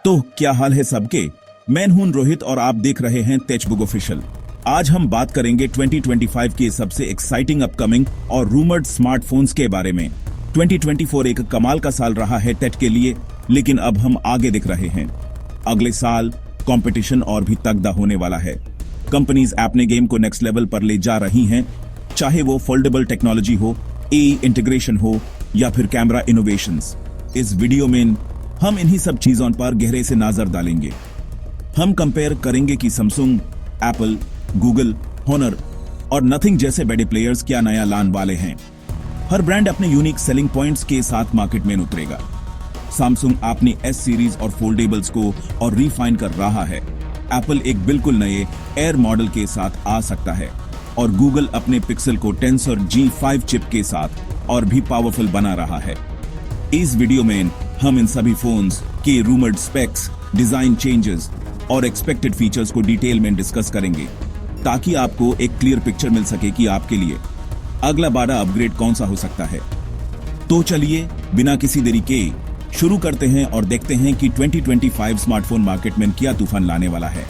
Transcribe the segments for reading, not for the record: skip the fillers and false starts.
तो क्या हाल है सबके। मैं हूं रोहित और आप देख रहे हैं टेचबुक ऑफिशियल। आज हम बात करेंगे 2025 के सबसे एक्साइटिंग अपकमिंग और रूमर्ड स्मार्टफोन्स के बारे में। 2024 एक कमाल का साल रहा है टेक के लिए, लेकिन अब हम आगे दिख रहे हैं। अगले साल कंपटीशन और भी तगड़ा होने वाला है। कंपनीज अपने गेम को नेक्स्ट लेवल पर ले जा रही हैं, चाहे वो फोल्डेबल टेक्नोलॉजी हो, एआई इंटीग्रेशन हो या फिर कैमरा इनोवेशंस। इस वीडियो में हम इन्हीं सब चीजों पर गहरे से नजर डालेंगे। हम कंपेयर करेंगे कि सैमसंग, एप्पल, गूगल, हॉनर और नथिंग जैसे बड़े प्लेयर्स क्या नया लाने वाले हैं। हर ब्रांड अपने यूनिक सेलिंग पॉइंट्स के साथ मार्केट में उतरेगा। सैमसंग अपनी एस सीरीज और फोल्डेबल्स को और रिफाइन कर रहा है। एप्पल एक बिल्कुल नए एयर मॉडल के साथ आ सकता है और गूगल अपने पिक्सल को टेंसर G5 चिप के साथ और भी पावरफुल बना रहा है। इस वीडियो में हम इन सभी फोन्स के रूमर्ड स्पेक्स, डिजाइन चेंजेस और एक्सपेक्टेड फीचर्स को डिटेल में डिस्कस करेंगे, ताकि आपको एक क्लियर पिक्चर मिल सके कि आपके लिए अगला बड़ा अपग्रेड कौन सा हो सकता है। तो चलिए बिना किसी देरी के शुरू करते हैं और देखते हैं कि 2025 स्मार्टफोन मार्केट में क्या तूफान लाने वाला है।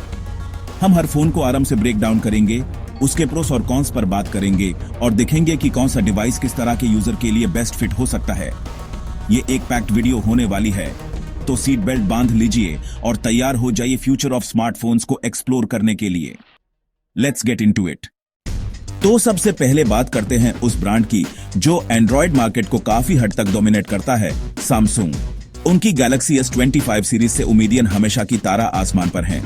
हम हर फोन को आराम से ब्रेक डाउन करेंगे, उसके प्रोस और कॉन्स पर बात करेंगे और देखेंगे कि कौन सा डिवाइस किस तरह के यूजर के लिए बेस्ट फिट हो सकता है। ये एक पैक्ड वीडियो होने वाली है, तो सीट बेल्ट बांध लीजिए और तैयार हो जाइए फ्यूचर ऑफ स्मार्टफोन्स को एक्सप्लोर करने के लिए। Let's get into it. तो सबसे पहले बात करते हैं उस ब्रांड की जो एंड्रॉयड मार्केट को काफी हद तक डोमिनेट करता है, सैमसंग। उनकी गैलेक्सी S25 सीरीज से उम्मीदियन हमेशा की तारा आसमान पर हैं।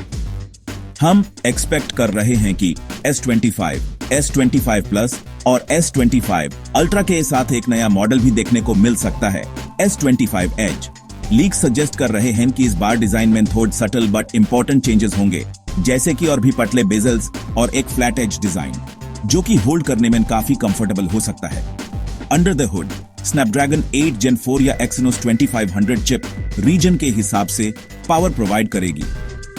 हम एक्सपेक्ट कर रहे हैं कि S25, S25 प्लस और S25 अल्ट्रा के साथ एक नया मॉडल भी देखने को मिल सकता है, S25 Edge। लीक सजेस्ट कर रहे हैं कि इस बार डिजाइन में थोड़े सटल बट इंपॉर्टेंट चेंजेस होंगे, जैसे कि और भी पतले बेजल्स और एक फ्लैट एज डिजाइन, जो कि होल्ड करने में काफी कंफर्टेबल हो सकता है। Under the hood Snapdragon 8 Gen 4 या Exynos 2500 चिप रीजन के हिसाब से पावर प्रोवाइड करेगी।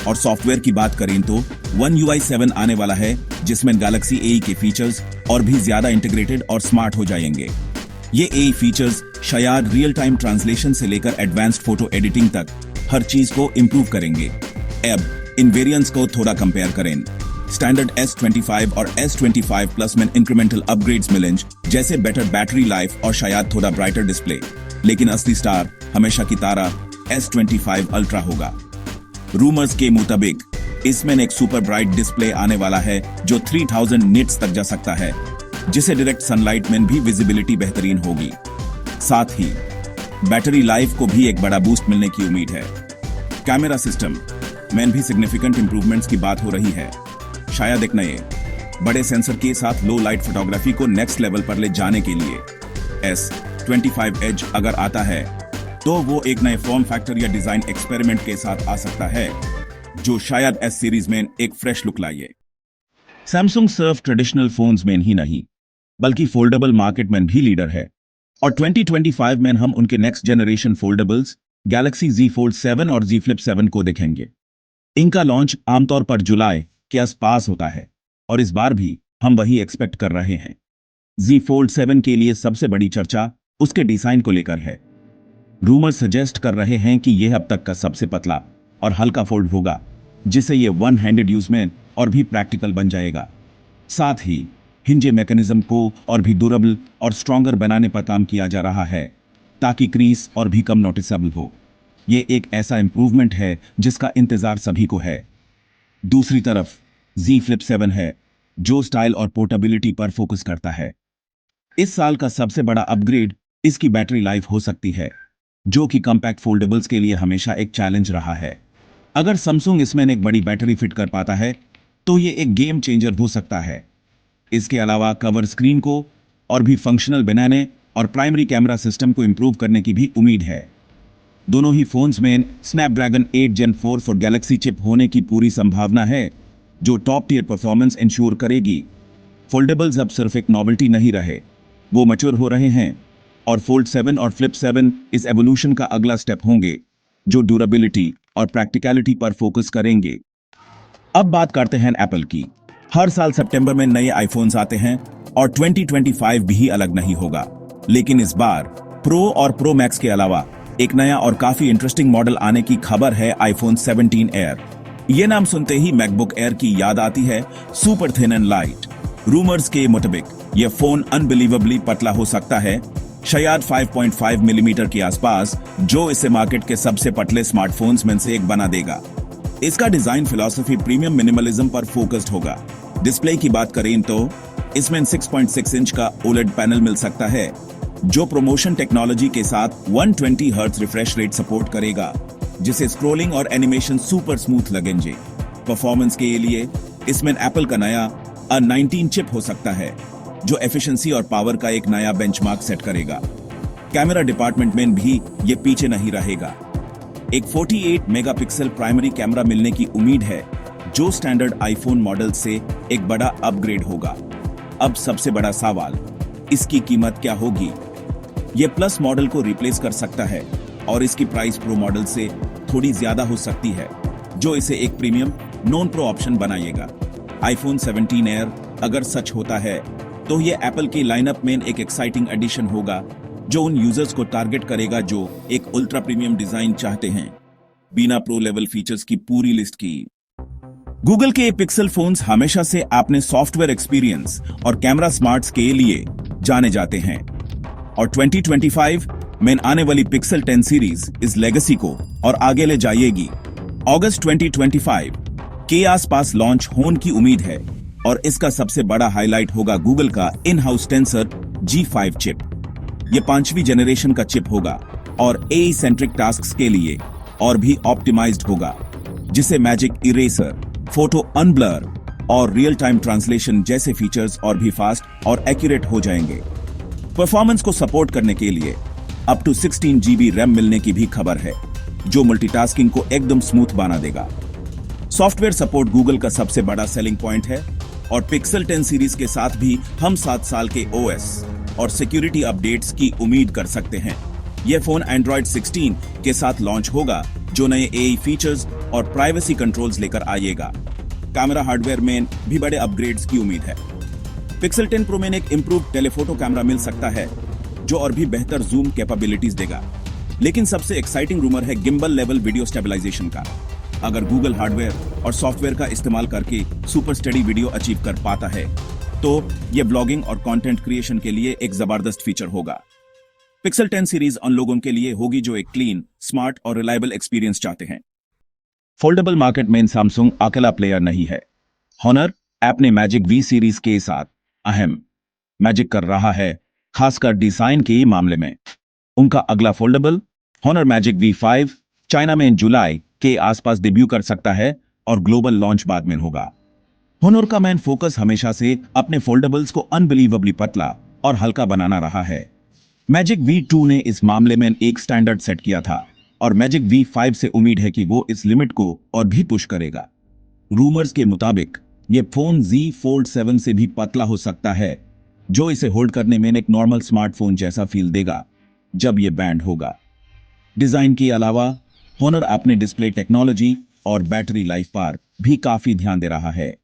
और सॉफ्टवेयर की बात करें तो One UI 7 आने वाला है, जिसमें गैलेक्सी AI के फीचर्स और भी ज्यादा इंटीग्रेटेड और स्मार्ट हो जाएंगे। ये AI फीचर्स शायद रियल टाइम ट्रांसलेशन से लेकर एडवांस्ड फोटो एडिटिंग तक हर चीज को इम्प्रूव करेंगे। अब इन वेरिएंट्स को थोड़ा कंपेयर करें। स्टैंडर्ड S25 और S25 प्लस में इंक्रीमेंटल अपग्रेड्स मिलेंगे, जैसे बेटर बैटरी लाइफ और शायद थोड़ा ब्राइटर डिस्प्ले। लेकिन असली स्टार हमेशा की तारा S25 अल्ट्रा होगा। रूमर्स के मुताबिक इसमें एक सुपर ब्राइट डिस्प्ले आने वाला है जो 3000 निट्स तक जा सकता है, जिसे डायरेक्ट सनलाइट में भी विजिबिलिटी बेहतरीन होगी। साथ ही बैटरी लाइफ को भी एक बड़ा बूस्ट मिलने की उम्मीद है। कैमरा सिस्टम में भी सिग्निफिकेंट इंप्रूवमेंट्स की बात हो रही है। शायद एक नए बड़े सेंसर के साथ लो लाइट फोटोग्राफी को नेक्स्ट लेवल पर ले जाने के लिए S25 Edge अगर आता है, तो वो एक नए फॉर्म फैक्टर या डिजाइन एक्सपेरिमेंट के साथ आ सकता है, जो शायद S सीरीज में एक फ्रेश लुक लाए। सैमसंग सिर्फ ट्रेडिशनल फोन्स में ही नहीं, बल्कि फोल्डेबल मार्केट में भी लीडर है। और 2025 में हम उनके next generation foldables Galaxy Z Fold 7 और Z Flip 7 को देखेंगे। इनका लॉन्च आमतौर पर जुलाई के आसपास होता है, और इस बार भी हम वही एक्सपेक्ट कर रहे हैं। Z Fold 7 के लिए सबसे बड़ी चर्चा उसके डिजाइन को लेकर है। रूमर सजेस्ट कर रहे हैं कि यह अब तक का सबसे पतला और हल्का फोल्ड होगा, जिससे यह वन हैंडेड यूज में और भी प्रैक्टिकल बन जाएगा। साथ ही हिंजे मैकेनिज्म को और भी ड्यूरेबल और स्ट्रॉन्गर बनाने पर काम किया जा रहा है, ताकि क्रीज और भी कम नोटिसेबल हो। यह एक ऐसा इंप्रूवमेंट है जिसका इंतजार सभी को है। दूसरी तरफ Z Flip 7 है, जो स्टाइल और पोर्टेबिलिटी पर फोकस करता है। इस साल का सबसे बड़ा अपग्रेड इसकी बैटरी लाइफ हो सकती है, जो कि कॉम्पैक्ट फोल्डेबल्स के लिए हमेशा एक चैलेंज रहा है। अगर सैमसंग इसमें एक बड़ी बैटरी फिट कर पाता है, तो ये एक गेम चेंजर हो सकता है। इसके अलावा कवर स्क्रीन को और भी फंक्शनल बनाने और प्राइमरी कैमरा सिस्टम को इंप्रूव करने की भी उम्मीद है। दोनों ही फोन्स में Snapdragon 8 Gen 4 for Galaxy chip होने की पूरी संभावना है, जो टॉप टियर परफॉर्मेंस इंश्योर करेगी। फोल्डेबल्स अब सिर्फ एक नॉवेल्टी नहीं रहे, वो मैच्योर हो रहे हैं, और फोल्ड 7 और फ्लिप 7 इस एवोल्यूशन का अगला स्टेप होंगे, जो ड्यूरेबिलिटी और प्रैक्टिकलिटी पर फोकस करेंगे। अब बात करते हैं एप्पल की। हर साल सितंबर में नए आईफोन्स आते हैं और 2025 भी अलग नहीं होगा। लेकिन इस बार प्रो और प्रो मैक्स के अलावा एक नया और काफी इंटरेस्टिंग मॉडल आने की खबर है, आईफोन 17 एयर। ये नाम सुनते ही मैकबुक एयर की याद आती है, super thin and light. Rumours के मुताबिक ये फोन अनबिलीवेबली पतला हो सकता है, शायद 5.5 मिलीमीटर के आसपास, जो इसे मार्केट के सबसे पतले स्मार्टफोन्स में से एक बना देगा। इसका डिजाइन फिलॉसफी प्रीमियम मिनिमलिज्म पर फोकस्ड होगा। डिस्प्ले की बात करें तो इसमें 6.6 इंच का ओलेड पैनल मिल सकता है, जो प्रमोशन टेक्नोलॉजी के साथ 120 हर्ट्ज रिफ्रेश रेट सपोर्ट करेगा, जिसे स्क्रोलिंग और एनिमेशन सुपर स्मूथ लगेंगे। परफॉर्मेंस के लिए इसमें एप्पल का नया A19 चिप हो सकता है, जो एफिशिएंसी और पावर का एक नया बेंचमार्क सेट करेगा। कैमरा डिपार्टमेंट में भी ये पीछे नहीं रहेगा। एक 48 मेगापिक्सल प्राइमरी कैमरा मिलने की उम्मीद है, जो स्टैंडर्ड आईफोन मॉडल से एक बड़ा अपग्रेड होगा। अब सबसे बड़ा सवाल, इसकी कीमत क्या होगी? ये प्लस मॉडल को रिप्लेस कर सकता है और इसकी प्राइस प्रो मॉडल से थोड़ी ज्यादा हो सकती है, जो इसे एक प्रीमियम नॉन प्रो ऑप्शन बनाएगा। आईफोन 17 एयर अगर सच होता है तो ये एप्पल की लाइनअप में एक एक्साइटिंग एडिशन होगा, जो उन यूजर्स को टारगेट करेगा जो एक अल्ट्रा प्रीमियम डिजाइन चाहते हैं, बिना प्रो लेवल फीचर्स की पूरी लिस्ट की। गूगल के पिक्सल फोन्स हमेशा से अपने सॉफ्टवेयर एक्सपीरियंस और कैमरा स्मार्ट्स के लिए जाने जाते हैं, और 2025 में आने वाली पिक्सल 10 सीरीज इस लेगेसी को और आगे ले जाएगी। अगस्त 2025 के आसपास लॉन्च होने की उम्मीद है, और इसका सबसे बड़ा हाईलाइट होगा गूगल का in house tensor G5 chip. ये 5वीं जनरेशन का चिप होगा और AI सेंट्रिक टास्क्स के लिए और भी ऑप्टिमाइज्ड होगा, जिसे मैजिक इरेजर, फोटो अनब्लर और रियल टाइम ट्रांसलेशन जैसे फीचर्स और भी फास्ट और एक्यूरेट हो जाएंगे। परफॉर्मेंस को सपोर्ट करने के लिए अप टू 16 GB रैम मिलने की भी खबर है, जो मल्टीटास्किंग को एकदम स्मूथ बना देगा। सॉफ्टवेयर सपोर्ट गूगल का सबसे बड़ा सेलिंग पॉइंट है, और पिक्सल 10 सीरीज के साथ भी हम 7 साल के OS और सिक्योरिटी अपडेट्स की उम्मीद कर सकते हैं। यह फोन एंड्रॉइड 16 के साथ लॉन्च होगा, जो नए AI फीचर्स और प्राइवेसी कंट्रोल्स लेकर आएगा। कैमरा हार्डवेयर में भी बड़े अपग्रेड्स की उम्मीद है। पिक्सल 10 प्रो में एक इंप्रूव टेलीफोटो कैमरा मिल सकता है, जो और भी बेहतर जूम कैपेबिलिटीज देगा। लेकिन सबसे एक्साइटिंग रूमर है गिम्बल लेवल वीडियो स्टेबलाइजेशन का। अगर गूगल हार्डवेयर और सॉफ्टवेयर का इस्तेमाल करके सुपर स्टेडी वीडियो अचीव कर पाता है, तो यह ब्लॉगिंग और कंटेंट क्रिएशन के लिए एक जबरदस्त फीचर होगा। पिक्सल 10 सीरीज उन लोगों के लिए होगी जो एक क्लीन, स्मार्ट और रिलायबल एक्सपीरियंस चाहते हैं। फोल्डेबल मार्केट में सैमसंग अकेला प्लेयर नहीं है। हॉनर अपने मैजिक V सीरीज के साथ अहम मैजिक कर रहा है, खासकर डिजाइन के मामले में। उनका अगला foldable Honor magic V5 China में जुलाई के आसपास डेब्यू कर सकता है और ग्लोबल लॉन्च बाद में होगा। हॉनर का मेन फोकस हमेशा से अपने फोल्डेबल्स को अनबिलीवेबली पतला और हल्का बनाना रहा है। मैजिक V2 ने इस मामले में एक स्टैंडर्ड सेट किया था, और मैजिक V5 से उम्मीद है कि वो इस लिमिट को और भी पुश करेगा। रूमर्स के मुताबिक ये फोन Z Fold 7 से भी पतला हो सकता है, जो इसे होल्ड करने में एक नॉर्मल स्मार्टफोन जैसा फील देगा जब ये बैंड होगा। डिजाइन के अलावा हॉनर अपने डिस्प्ले टेक्नोलॉजी और बैटरी लाइफ पर भी काफी ध्यान दे रहा है।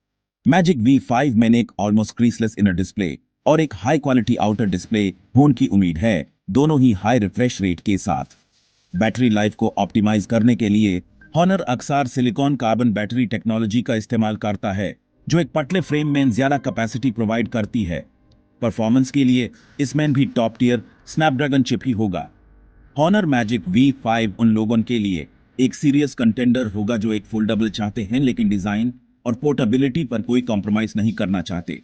मैजिक V5 में एक ऑलमोस्ट क्रीसलेस इनर डिस्प्ले और एक हाई क्वालिटी आउटर डिस्प्ले होने की उम्मीद है, दोनों ही हाई रिफ्रेश रेट के साथ। बैटरी लाइफ को ऑप्टिमाइज करने के लिए हॉनर अक्सर सिलिकॉन कार्बन बैटरी टेक्नोलॉजी का इस्तेमाल करता है, जो एक पतले फ्रेम में ज्यादा कैपेसिटी प्रोवाइड करती है। परफॉर्मेंस के लिए इसमें भी टॉप टियर स्नैपड्रैगन चिप ही होगा। हॉनर मैजिक V5 उन लोगों के लिए एक सीरियस कंटेंडर होगा जो एक फोल्डेबल चाहते हैं, लेकिन डिजाइन और पोर्टेबिलिटी पर कोई कॉम्प्रोमाइज नहीं करना चाहते।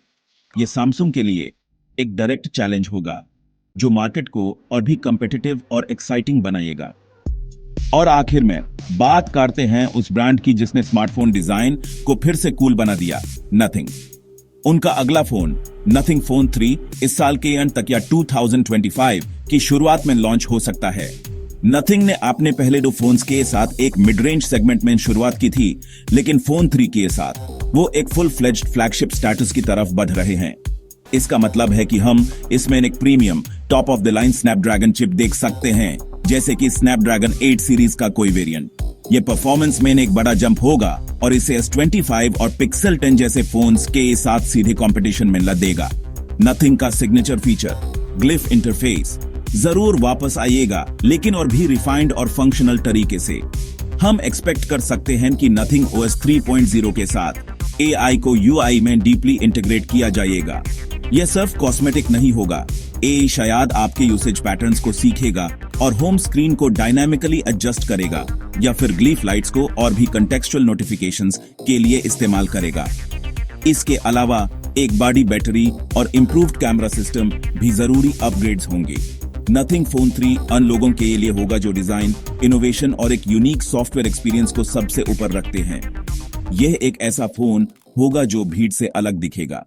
यह सैमसंग के लिए एक डायरेक्ट चैलेंज होगा, जो मार्केट को और भी कॉम्पिटिटिव और एक्साइटिंग बनाएगा। और आखिर में बात करते हैं उस ब्रांड की जिसने स्मार्टफोन डिजाइन को फिर से कूल बना दिया, नथिंग। उनका अगला फोन नथिंग फोन 3 इस साल के अंत तक या 2025 की शुरुआत में लॉन्च हो सकता है। नथिंग ने अपने पहले 2 फोन्स के साथ एक मिड रेंज सेगमेंट में शुरुआत की थी, लेकिन फोन 3 के साथ वो एक फुल फ्लेज्ड फ्लैगशिप स्टेटस की तरफ बढ़ रहे हैं। इसका मतलब है कि हम इसमें एक premium top of the line Snapdragon chip देख सकते हैं, जैसे कि स्नैपड्रैगन 8 सीरीज का कोई वेरिएंट। ये परफॉर्मेंस में एक बड़ा जंप होगा और इसे S25 और पिक्सल 10 जैसे फोन्स के साथ सीधे कंपटीशन में ला देगा। नथिंग का सिग्नेचर फीचर ग्लिफ इंटरफेस जरूर वापस आइएगा, लेकिन और भी रिफाइंड और फंक्शनल तरीके से। हम एक्सपेक्ट कर सकते हैं कि नथिंग OS 3.0 के साथ AI को UI में डीपली इंटीग्रेट किया जाएगा। यह सिर्फ कॉस्मेटिक नहीं होगा, AI शायद आपके यूसेज पैटर्न्स को सीखेगा और होम स्क्रीन को डायनामिकली एडजस्ट करेगा या फिर ग्लीफ लाइट्स को और भी कंटेक्चुअल नोटिफिकेशंस के लिए इस्तेमाल करेगा। इसके अलावा एक बड़ी बैटरी और इम्प्रूव्ड कैमरा सिस्टम भी जरूरी अपग्रेड्स होंगे। नथिंग फोन 3 उन लोगों के लिए होगा जो डिजाइन, इनोवेशन और एक यूनिक सॉफ्टवेयर एक्सपीरियंस को सबसे ऊपर रखते हैं। यह एक ऐसा फोन होगा जो भीड़ से अलग दिखेगा।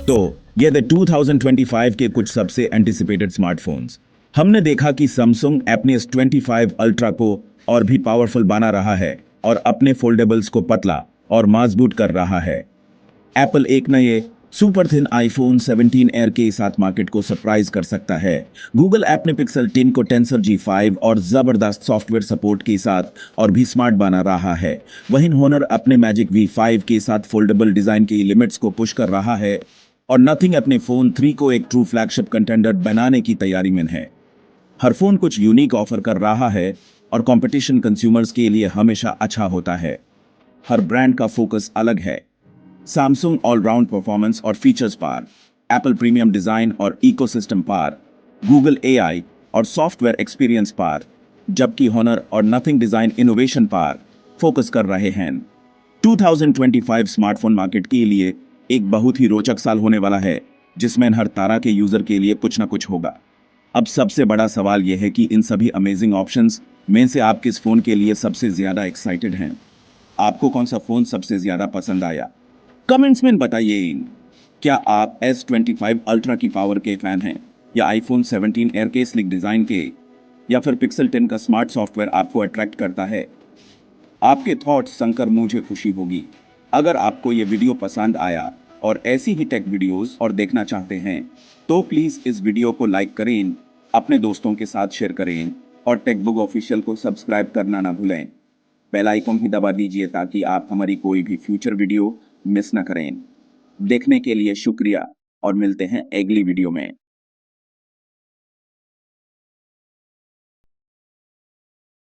तो ये द 2025 के कुछ सबसे एंटिसिपेटेड स्मार्टफोन्स। हमने देखा कि सैमसंग अपने S25 अल्ट्रा को और भी पावरफुल बना रहा है और अपने फोल्डेबल्स को पतला और मजबूत कर रहा है। एप्पल एक नए सुपर थिन आईफोन 17 एयर के साथ मार्केट को सरप्राइज कर सकता है। गूगल अपने पिक्सल 10 को टेंसर G5 और जबरदस्त सॉफ्टवेयर सपोर्ट के साथ और भी स्मार्ट बना रहा है। वहीं होनर अपने मैजिक V5 के साथ फोल्डेबल डिजाइन की लिमिट्स को पुश कर रहा है और नथिंग अपने फोन 3 को एक ट्रू फ्लैगशिप कंटेंडर बनाने की तैयारी में है। हर फोन कुछ यूनिक ऑफर कर रहा है और कंपटीशन कंज्यूमर्स के लिए हमेशा अच्छा होता है। हर ब्रांड का फोकस अलग है। सैमसंग ऑलराउंड परफॉर्मेंस और फीचर्स पार, एप्पल प्रीमियम डिजाइन और इकोसिस्टम पार, गूगल AI और सॉफ्टवेयर एक्सपीरियंस पार, जबकि होनर और नथिंग डिजाइन इनोवेशन पार फोकस कर रहे हैं। 2025 स्मार्टफोन मार्केट के लिए एक बहुत ही रोचक साल होने वाला है, जिसमें हर तरह के यूजर के लिए कुछ ना कुछ होगा। अब सबसे बड़ा सवाल यह है कि इन सभी अमेजिंग ऑप्शंस में से आप किस फोन के लिए सबसे ज्यादा एक्साइटेड हैं? आपको कौन सा फोन सबसे ज्यादा पसंद आया? कमेंट्स में बताइए। क्या आप S25 अल्ट्रा की पावर के फैन हैं, या आईफोन 17 एयर के स्लिक डिजाइन के, या फिर पिक्सल 10 का स्मार्ट सॉफ्टवेयर आपको अट्रैक्ट करता है? आपके थॉट्स सुनकर मुझे खुशी होगी। अगर आपको ये वीडियो पसंद आया और ऐसी ही टेक वीडियोस और देखना चाहते हैं, तो प्लीज इस वीडियो को लाइक करें, अपने दोस्तों के साथ शेयर करें और टेकबुक ऑफिशियल को सब्सक्राइब करना ना भूलें। बेल आइकन भी दबा दीजिए ताकि आप हमारी कोई भी फ्यूचर वीडियो मिस ना करें। देखने के लिए शुक्रिया और मिलते हैं अगली वीडियो में।